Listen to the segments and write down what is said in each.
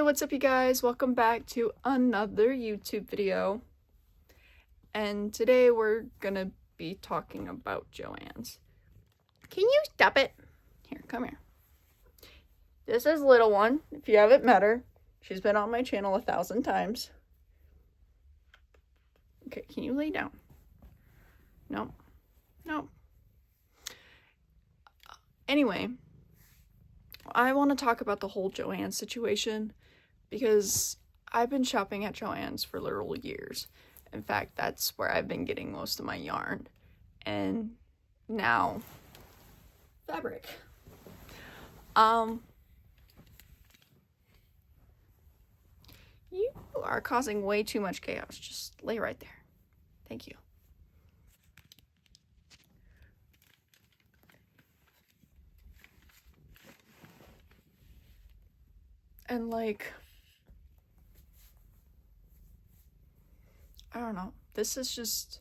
Hey, what's up you guys? Welcome back to another YouTube video. And today we're gonna be talking about Joann's. Can you stop it? Here, come here. This is little one, if you haven't met her. She's been on my channel 1,000 times. Okay, can you lay down? No. No. Anyway, I want to talk about the whole Joann situation because I've been shopping at Joann's for literal years. In fact, that's where I've been getting most of my yarn. And now, fabric. You are causing way too much chaos. Just lay right there. Thank you. And like, I don't know. This is just,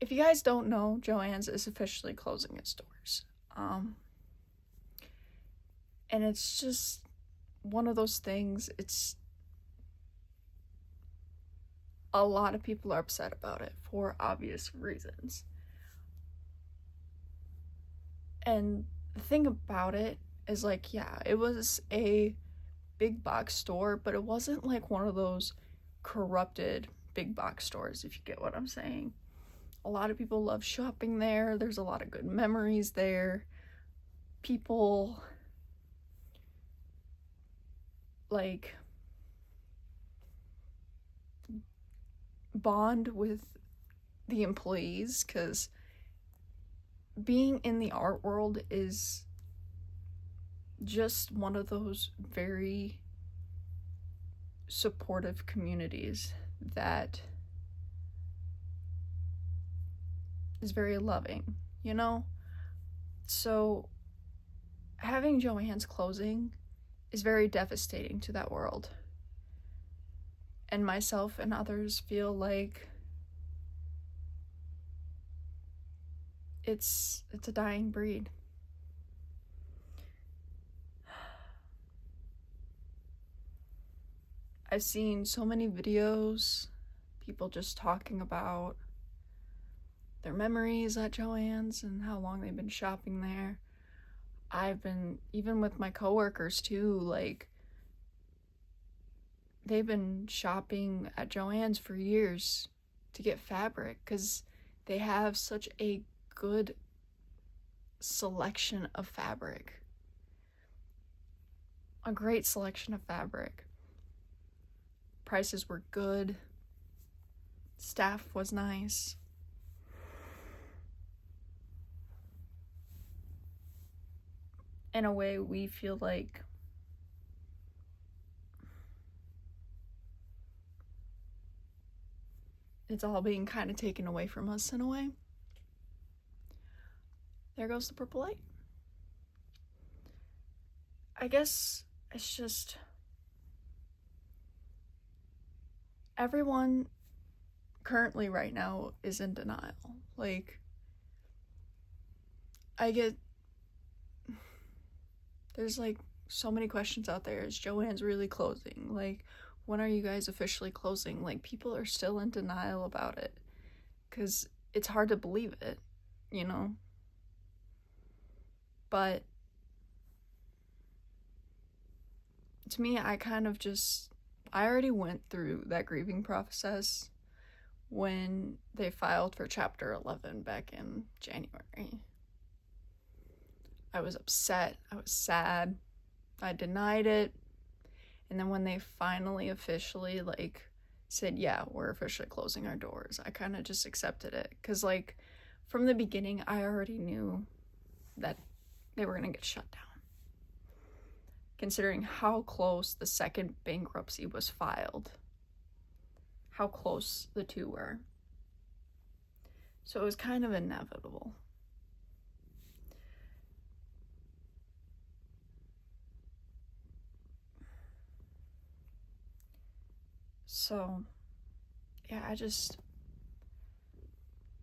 if you guys don't know, Joann's is officially closing its doors. And it's just one of those things. It's a lot of people are upset about it for obvious reasons. And the thing about it is, like, yeah, it was a big box store, but it wasn't like one of those corrupted big box stores, if you get what I'm saying. A lot of people love shopping there. There's a lot of good memories there. People like bond with the employees, because being in the art world is just one of those very supportive communities that is very loving, you know? So having Joann's closing is very devastating to that world. And myself and others feel like it's a dying breed. I've seen so many videos, people just talking about their memories at Joann's and how long they've been shopping there. I've been, even with my coworkers too, like, they've been shopping at Joann's for years to get fabric because they have such a good selection of fabric. A great selection of fabric. Prices were good. Staff was nice. In a way, we feel like it's all being kind of taken away from us in a way. There goes the purple light. I guess it's just everyone currently right now is in denial. Like, there's like so many questions out there. Is Joann's really closing? Like, when are you guys officially closing? Like, people are still in denial about it because it's hard to believe it, you know? But to me, I already went through that grieving process when they filed for Chapter 11 back in January. I was upset, I was sad, I denied it, and then when they finally officially, like, said, yeah, we're officially closing our doors, I kind of just accepted it, because, like, from the beginning, I already knew that they were going to get shut down. Considering how close the second bankruptcy was filed. How close the two were. So it was kind of inevitable. So, yeah, this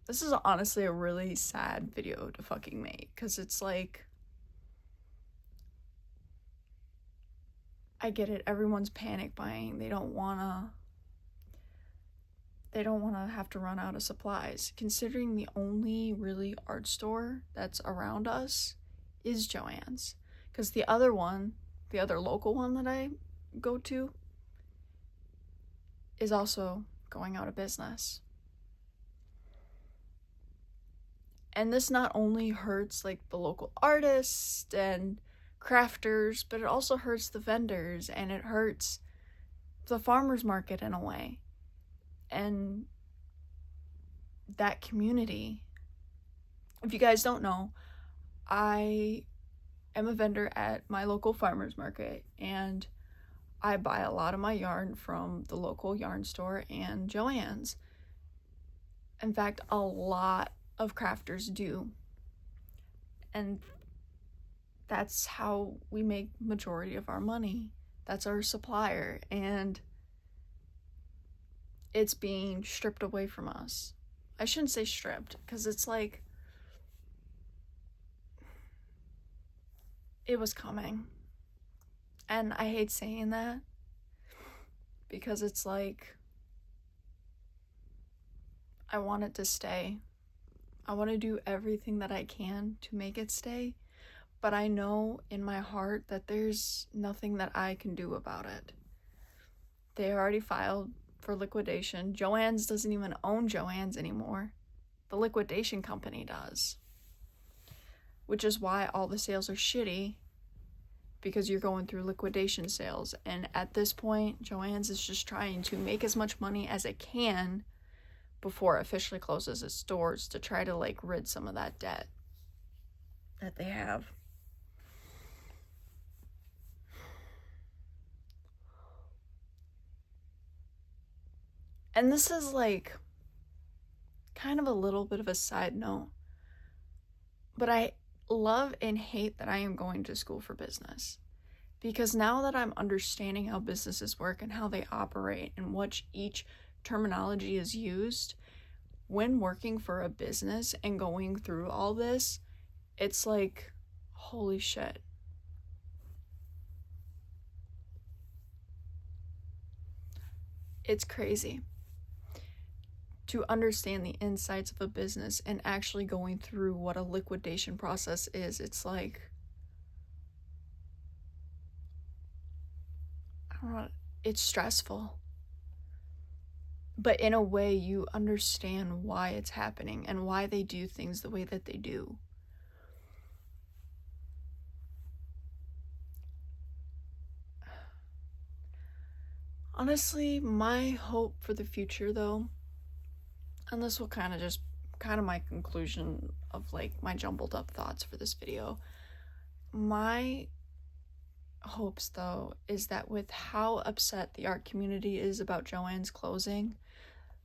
is honestly a really sad video to fucking make, because it's like, I get it. Everyone's panic buying. They don't want to have to run out of supplies. Considering the only really art store that's around us is Joann's. Because the other local one that I go to is also going out of business. And this not only hurts like the local artists and crafters, but it also hurts the vendors, and it hurts the farmers market in a way. And that community. If you guys don't know, I am a vendor at my local farmers market, and I buy a lot of my yarn from the local yarn store and Joann's. In fact, a lot of crafters do. And that's how we make majority of our money. That's our supplier, and it's being stripped away from us. I shouldn't say stripped, because it's like it was coming. And I hate saying that, because it's like I want it to stay. I want to do everything that I can to make it stay, but I know in my heart that there's nothing that I can do about it. They already filed for liquidation. Joann's doesn't even own Joann's anymore. The liquidation company does. Which is why all the sales are shitty, because you're going through liquidation sales. And at this point, Joann's is just trying to make as much money as it can before it officially closes its doors, to try to like rid some of that debt that they have. And this is like kind of a little bit of a side note, but I love and hate that I am going to school for business, because now that I'm understanding how businesses work and how they operate and what each terminology is used, when working for a business and going through all this, it's like, holy shit. It's crazy to understand the insights of a business and actually going through what a liquidation process is. It's like, I don't know, it's stressful. But in a way, you understand why it's happening and why they do things the way that they do. Honestly, my hope for the future, though, and this will kind of my conclusion of like my jumbled up thoughts for this video. My hopes, though, is that with how upset the art community is about Joann's closing,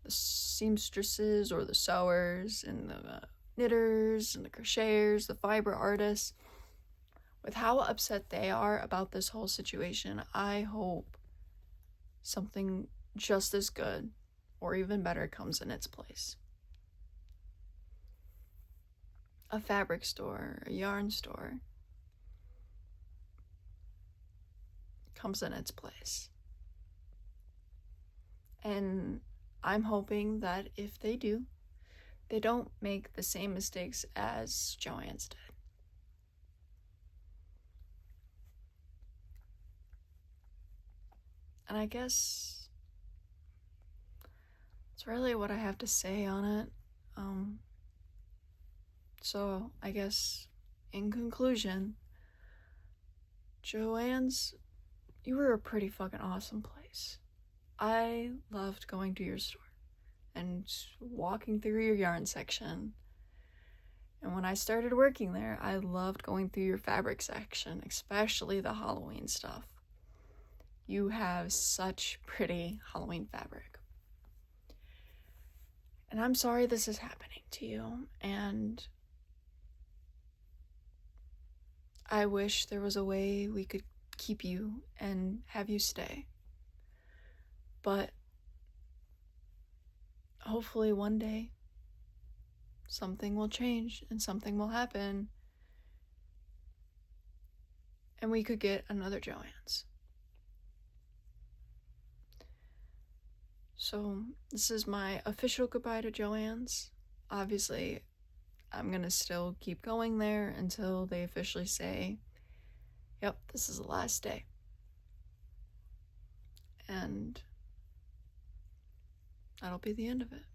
the seamstresses or the sewers and the knitters and the crocheters, the fiber artists, with how upset they are about this whole situation, I hope something just as good or even better comes in its place. A fabric store, a yarn store comes in its place. And I'm hoping that if they do, they don't make the same mistakes as Joann's did. And I guess that's really what I have to say on it. So I guess in conclusion, Joann's, you were a pretty fucking awesome place. I loved going to your store and walking through your yarn section. And when I started working there, I loved going through your fabric section, especially the Halloween stuff. You have such pretty Halloween fabric. And I'm sorry this is happening to you, and I wish there was a way we could keep you and have you stay. But hopefully one day something will change and something will happen and we could get another Joann's. So this is my official goodbye to Joann's. Obviously, I'm gonna still keep going there until they officially say, yep, this is the last day. And that'll be the end of it.